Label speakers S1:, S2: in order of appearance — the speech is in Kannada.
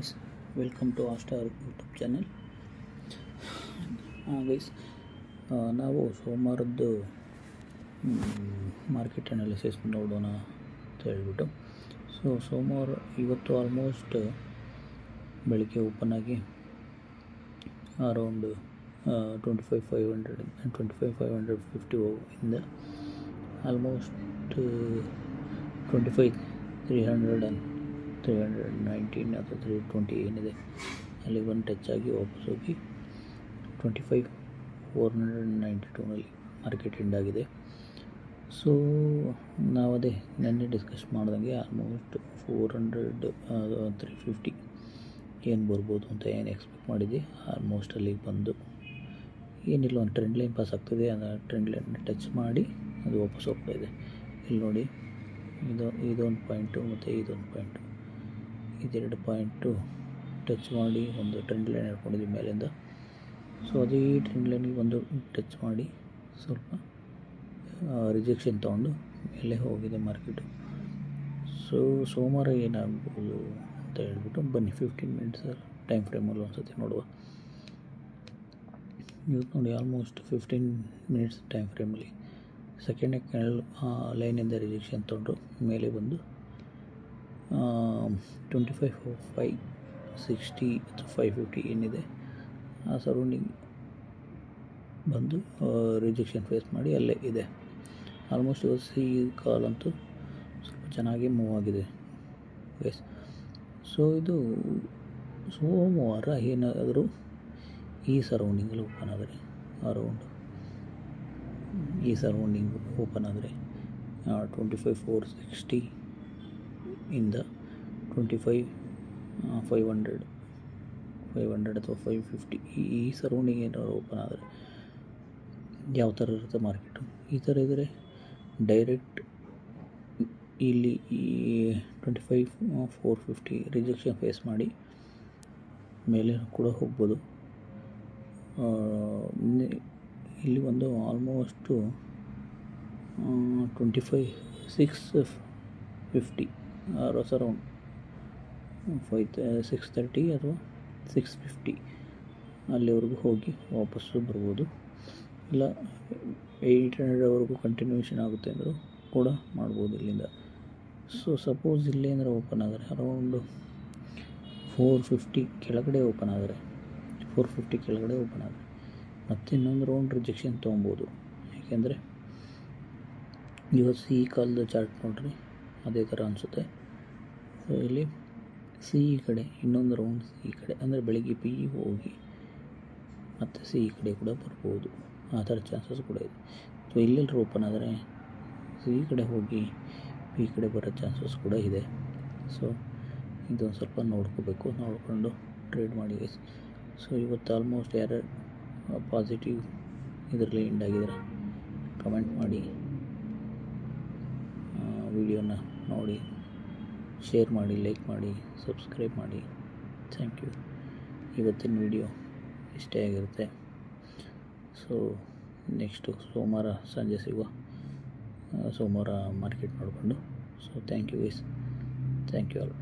S1: guys, welcome to Star YouTube channel. Guys, ನಾವು ಸೋಮವಾರದ್ದು ಮಾರ್ಕೆಟ್ ಅನಾಲಿಸಿಸ್ ನೋಡೋಣ ಅಂತ ಹೇಳ್ಬಿಟ್ಟು. ಸೋಮವಾರ ಇವತ್ತು ಆಲ್ಮೋಸ್ಟ್ ಬೆಳಿಗ್ಗೆ ಓಪನ್ ಆಗಿ ಅರೌಂಡ್ 25,550 ಇಂದ ಆಲ್ಮೋಸ್ಟ್ 25,319 ಅಥವಾ 320 ಏನಿದೆ ಅಲ್ಲಿ ಒಂದು ಟಚ್ ಆಗಿ ವಾಪಸ್ ಹೋಗಿ 25,492ನಲ್ಲಿ ಮಾರ್ಕೆಟ್ ಎಂಡ್ ಆಗಿದೆ. ಸೊ ನಾವು ಅದೇ ನೆನ್ನೆ ಡಿಸ್ಕಸ್ ಮಾಡ್ದಂಗೆ ಆಲ್ಮೋಸ್ಟ್ 350 ಏನು ಬರ್ಬೋದು ಅಂತ ಏನು ಎಕ್ಸ್ಪೆಕ್ಟ್ ಮಾಡಿದ್ವಿ, ಆಲ್ಮೋಸ್ಟ್ ಅಲ್ಲಿಗೆ ಬಂದು ಏನಿಲ್ಲ ಒಂದು ಟ್ರೆಂಡ್ ಲೈನ್ ಪಾಸ್ ಆಗ್ತದೆ. ಆ ಟ್ರೆಂಡ್ ಲೈನ್ ಟಚ್ ಮಾಡಿ ಅದು ವಾಪಸ್ ಹೋಗ್ತಾ ಇದೆ. ಇಲ್ಲಿ ನೋಡಿ, ಇದೊಂದು ಪಾಯಿಂಟು ಮತ್ತು ಇದೊಂದು ಪಾಯಿಂಟು, ಇದೆರಡು ಪಾಯಿಂಟು ಟಚ್ ಮಾಡಿ ಒಂದು ಟ್ರೆಂಡ್ ಲೈನ್ ಹೇಳ್ಕೊಂಡಿದ್ವಿ ಮೇಲಿಂದ. ಸೊ ಅದೇ ಟ್ರೆಂಡ್ ಲೈನಿಗೆ ಒಂದು ಟಚ್ ಮಾಡಿ ಸ್ವಲ್ಪ ರಿಜೆಕ್ಷನ್ ತೊಗೊಂಡು ಮೇಲೆ ಹೋಗಿದೆ ಮಾರ್ಕೆಟು. ಸೊ ಸೋಮವಾರ ಏನಾಗ್ಬೋದು ಅಂತ ಹೇಳ್ಬಿಟ್ಟು ಬನ್ನಿ 15 ಮಿನಿಟ್ಸ್ ಟೈಮ್ ಫ್ರೇಮಲ್ಲಿ ಒಂದು ಸತಿ ನೋಡುವ. ಇವತ್ತು ನೋಡಿ ಆಲ್ಮೋಸ್ಟ್ 15 ಮಿನಿಟ್ಸ್ ಟೈಮ್ ಫ್ರೇಮಲ್ಲಿ ಸೆಕೆಂಡ್ ಲೈನಿಂದ ರಿಜೆಕ್ಷನ್ ತೊಗೊಂಡ್ರು ಮೇಲೆ ಬಂದು 25,560 ಅಥವಾ 550 ಏನಿದೆ ಆ ಸರೌಂಡಿಂಗ್ ಬಂದು ರಿಜೆಕ್ಷನ್ ಫೇಸ್ ಮಾಡಿ ಅಲ್ಲೇ ಇದೆ. ಆಲ್ಮೋಸ್ಟ್ ಇವತ್ತು ಸಿ ಕಾಲ್ ಅಂತೂ ಸ್ವಲ್ಪ ಚೆನ್ನಾಗಿ ಮೂವ್ ಆಗಿದೆ ಗೈಸ್. ಸೊ ಇದು ಸೋಮವಾರ ಏನಾದರೂ ಈ ಸರೌಂಡಿಂಗಲ್ಲಿ ಓಪನ್ ಆದರೆ ಅರೌಂಡ್ ಈ ಸರೌಂಡಿಂಗ್ ಓಪನ್ ಆದರೆ 25,460 ಇಂದ 25,500 ಅಥವಾ 550 ಈ ಸರೌಂಡಿಂಗ್ ಏನಾದ್ರು ಓಪನ್ ಆದರೆ ಯಾವ ಥರ ಇರುತ್ತೆ ಮಾರ್ಕೆಟು. ಈ ಥರ ಇದ್ದರೆ ಡೈರೆಕ್ಟ್ ಇಲ್ಲಿ ಈ 25,450 ರಿಜೆಕ್ಷನ್ ಫೇಸ್ ಮಾಡಿ ಮೇಲೆ ಕೂಡ ಹೋಗ್ಬೋದು. ಇಲ್ಲಿ ಒಂದು ಆಲ್ಮೋಸ್ಟು 25,650 ಅರೌಂಡ್ 630 ಅಥವಾ 650 ಅಲ್ಲಿವರೆಗೂ ಹೋಗಿ ವಾಪಸ್ಸು ಬರ್ಬೋದು. ಇಲ್ಲ 800ವರೆಗೂ ಕಂಟಿನ್ಯೂಷನ್ ಆಗುತ್ತೆ ಅಂದರೂ ಕೂಡ ಮಾಡ್ಬೋದು ಇಲ್ಲಿಂದ. ಸೊ ಸಪೋಸ್ ಇಲ್ಲೇನಾದ್ರು ಓಪನ್ ಆದರೆ ಅರೌಂಡ್ 450 ಕೆಳಗಡೆ ಓಪನ್ ಆದರೆ ಮತ್ತೆ ಇನ್ನೊಂದು ರೌಂಡ್ ರಿಜೆಕ್ಷನ್ ತೊಗೊಬೋದು. ಏಕೆಂದರೆ ಇವತ್ತು ಸಿ ಕಾಲ್ದು ಚಾರ್ಟ್ ನೋಡ್ರಿ ಅದೇ ಥರ ಅನಿಸುತ್ತೆ. ಸೊ ಇಲ್ಲಿ ಸಿ ಕಡೆ ಇನ್ನೊಂದು ರೌಂಡ್ ಸಿ ಕಡೆ ಅಂದರೆ ಬೆಳಿಗ್ಗೆ ಪಿ ಹೋಗಿ ಮತ್ತು ಸಿ ಕಡೆ ಕೂಡ ಬರ್ಬೋದು, ಆ ಥರ ಚಾನ್ಸಸ್ ಕೂಡ ಇದೆ. ಸೊ ಇಲ್ಲೆಲ್ಲರೂ ಓಪನ್ ಆದರೆ ಸಿ ಕಡೆ ಹೋಗಿ ಪಿ ಕಡೆ ಬರೋ ಚಾನ್ಸಸ್ ಕೂಡ ಇದೆ. ಸೊ ಇದೊಂದು ಸ್ವಲ್ಪ ನೋಡ್ಕೊಂಡು ಟ್ರೇಡ್ ಮಾಡಿ. ಸೊ ಇವತ್ತು ಆಲ್ಮೋಸ್ಟ್ ಯಾರು ಪಾಸಿಟಿವ್ ಇದರಲ್ಲಿ ಎಂಡ್ ಆಗಿದ್ದಾರೆ ಕಮೆಂಟ್ ಮಾಡಿ, ವಿಡಿಯೋನ ನೋಡಿ, ಶೇರ್ ಮಾಡಿ, ಲೈಕ್ ಮಾಡಿ, ಸಬ್ಸ್ಕ್ರೈಬ್ ಮಾಡಿ. Thank you. ಇವತ್ತಿನ ವಿಡಿಯೋ ಇಷ್ಟೇ ಆಗಿರುತ್ತೆ. ಸೊ ನೆಕ್ಸ್ಟು ಸೋಮವಾರ ಸಂಜೆ ಸಿಗುವ, ಸೋಮವಾರ ಮಾರ್ಕೆಟ್ ನೋಡಿಕೊಂಡು. So thank you guys, thank you all.